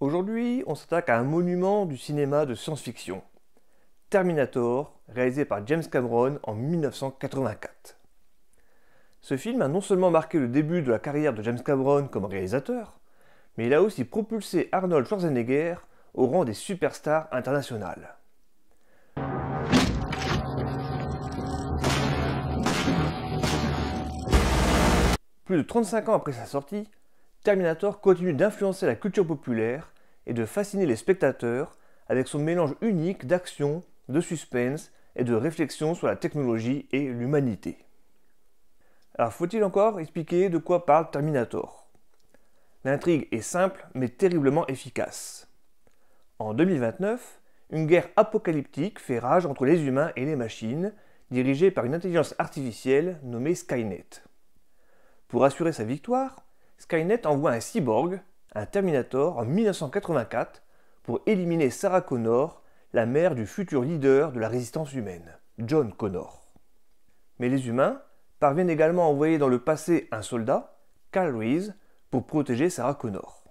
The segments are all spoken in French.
Aujourd'hui, on s'attaque à un monument du cinéma de science-fiction, Terminator, réalisé par James Cameron en 1984. Ce film a non seulement marqué le début de la carrière de James Cameron comme réalisateur, mais il a aussi propulsé Arnold Schwarzenegger au rang des superstars internationales. Plus de 35 ans après sa sortie, Terminator continue d'influencer la culture populaire et de fasciner les spectateurs avec son mélange unique d'action, de suspense et de réflexion sur la technologie et l'humanité. Alors faut-il encore expliquer de quoi parle Terminator? L'intrigue est simple mais terriblement efficace. En 2029, une guerre apocalyptique fait rage entre les humains et les machines, dirigée par une intelligence artificielle nommée Skynet. Pour assurer sa victoire, Skynet envoie un cyborg, un Terminator, en 1984 pour éliminer Sarah Connor, la mère du futur leader de la résistance humaine, John Connor. Mais les humains parviennent également à envoyer dans le passé un soldat, Kal Reese, pour protéger Sarah Connor.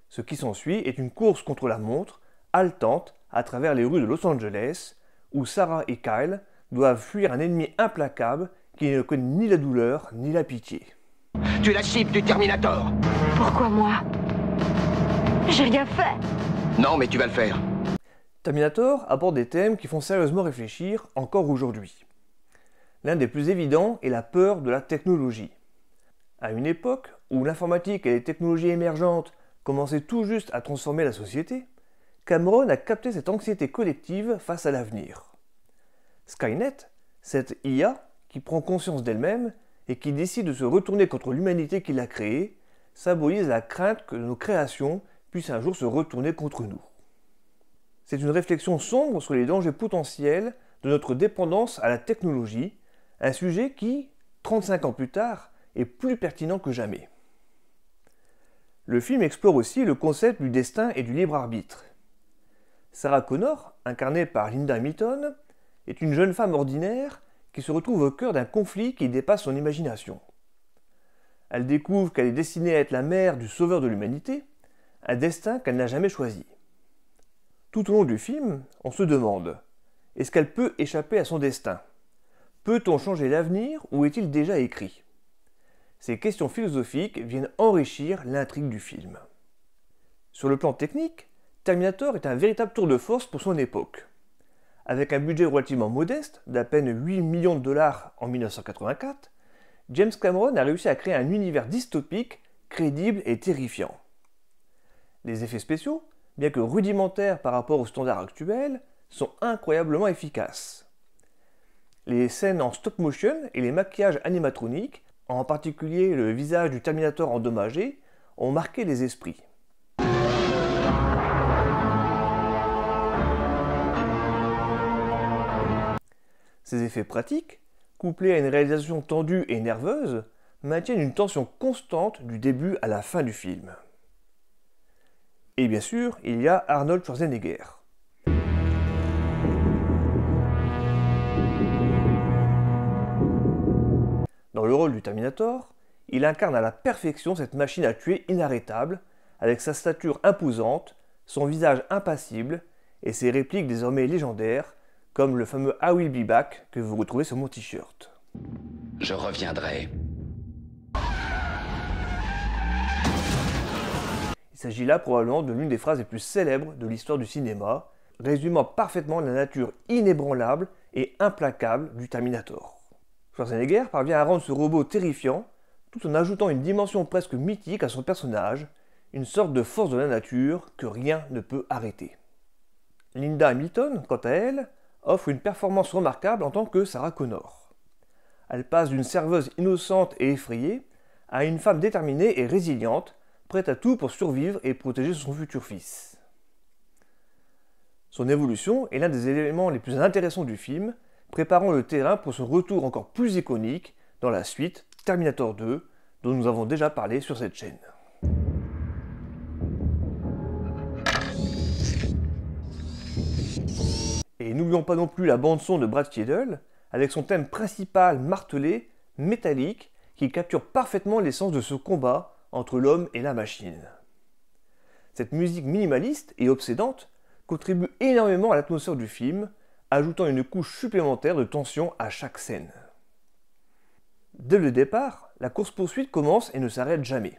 Ce qui s'ensuit est une course contre la montre, haletante à travers les rues de Los Angeles, où Sarah et Kyle doivent fuir un ennemi implacable qui ne connaît ni la douleur ni la pitié. Tu es la cible du Terminator. Pourquoi moi? J'ai rien fait. Non, mais tu vas le faire. Terminator aborde des thèmes qui font sérieusement réfléchir encore aujourd'hui. L'un des plus évidents est la peur de la technologie. À une époque où l'informatique et les technologies émergentes commençaient tout juste à transformer la société, Cameron a capté cette anxiété collective face à l'avenir. Skynet, cette IA qui prend conscience d'elle-même et qui décide de se retourner contre l'humanité qui l'a créée, symbolise la crainte que nos créations puissent un jour se retourner contre nous. C'est une réflexion sombre sur les dangers potentiels de notre dépendance à la technologie, un sujet qui, 35 ans plus tard, est plus pertinent que jamais. Le film explore aussi le concept du destin et du libre arbitre. Sarah Connor, incarnée par Linda Hamilton, est une jeune femme ordinaire qui se retrouve au cœur d'un conflit qui dépasse son imagination. Elle découvre qu'elle est destinée à être la mère du sauveur de l'humanité, un destin qu'elle n'a jamais choisi. Tout au long du film, on se demande, est-ce qu'elle peut échapper à son destin? Peut-on changer l'avenir ou est-il déjà écrit? Ces questions philosophiques viennent enrichir l'intrigue du film. Sur le plan technique, Terminator est un véritable tour de force pour son époque. Avec un budget relativement modeste, d'à peine 8 millions de dollars en 1984, James Cameron a réussi à créer un univers dystopique, crédible et terrifiant. Les effets spéciaux, bien que rudimentaires par rapport aux standards actuels, sont incroyablement efficaces. Les scènes en stop motion et les maquillages animatroniques, en particulier le visage du Terminator endommagé, ont marqué les esprits. Ces effets pratiques, couplés à une réalisation tendue et nerveuse, maintiennent une tension constante du début à la fin du film. Et bien sûr, il y a Arnold Schwarzenegger. Dans le rôle du Terminator, il incarne à la perfection cette machine à tuer inarrêtable, avec sa stature imposante, son visage impassible et ses répliques désormais légendaires, comme le fameux I will be back que vous retrouvez sur mon t-shirt. Je reviendrai. Il s'agit là probablement de l'une des phrases les plus célèbres de l'histoire du cinéma, résumant parfaitement la nature inébranlable et implacable du Terminator. Schwarzenegger parvient à rendre ce robot terrifiant, tout en ajoutant une dimension presque mythique à son personnage, une sorte de force de la nature que rien ne peut arrêter. Linda Hamilton, quant à elle, offre une performance remarquable en tant que Sarah Connor. Elle passe d'une serveuse innocente et effrayée à une femme déterminée et résiliente, prête à tout pour survivre et protéger son futur fils. Son évolution est l'un des éléments les plus intéressants du film, préparant le terrain pour son retour encore plus iconique dans la suite Terminator 2, dont nous avons déjà parlé sur cette chaîne. Et n'oublions pas non plus la bande-son de Brad Fiedel, avec son thème principal martelé, métallique, qui capture parfaitement l'essence de ce combat entre l'homme et la machine. Cette musique minimaliste et obsédante contribue énormément à l'atmosphère du film, ajoutant une couche supplémentaire de tension à chaque scène. Dès le départ, la course-poursuite commence et ne s'arrête jamais.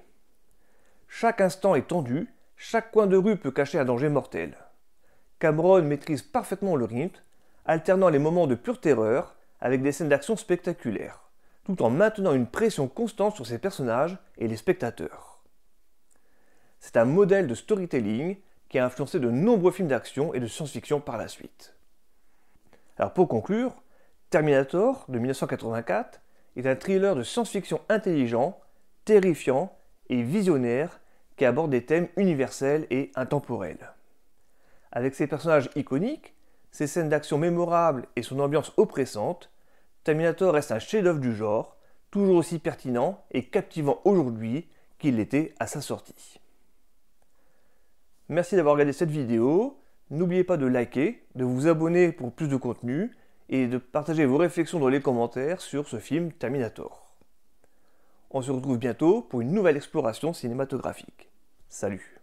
Chaque instant est tendu, chaque coin de rue peut cacher un danger mortel. Cameron maîtrise parfaitement le rythme, alternant les moments de pure terreur avec des scènes d'action spectaculaires, tout en maintenant une pression constante sur ses personnages et les spectateurs. C'est un modèle de storytelling qui a influencé de nombreux films d'action et de science-fiction par la suite. Alors pour conclure, Terminator de 1984 est un thriller de science-fiction intelligent, terrifiant et visionnaire qui aborde des thèmes universels et intemporels. Avec ses personnages iconiques, ses scènes d'action mémorables et son ambiance oppressante, Terminator reste un chef-d'œuvre du genre, toujours aussi pertinent et captivant aujourd'hui qu'il l'était à sa sortie. Merci d'avoir regardé cette vidéo, n'oubliez pas de liker, de vous abonner pour plus de contenu et de partager vos réflexions dans les commentaires sur ce film Terminator. On se retrouve bientôt pour une nouvelle exploration cinématographique. Salut!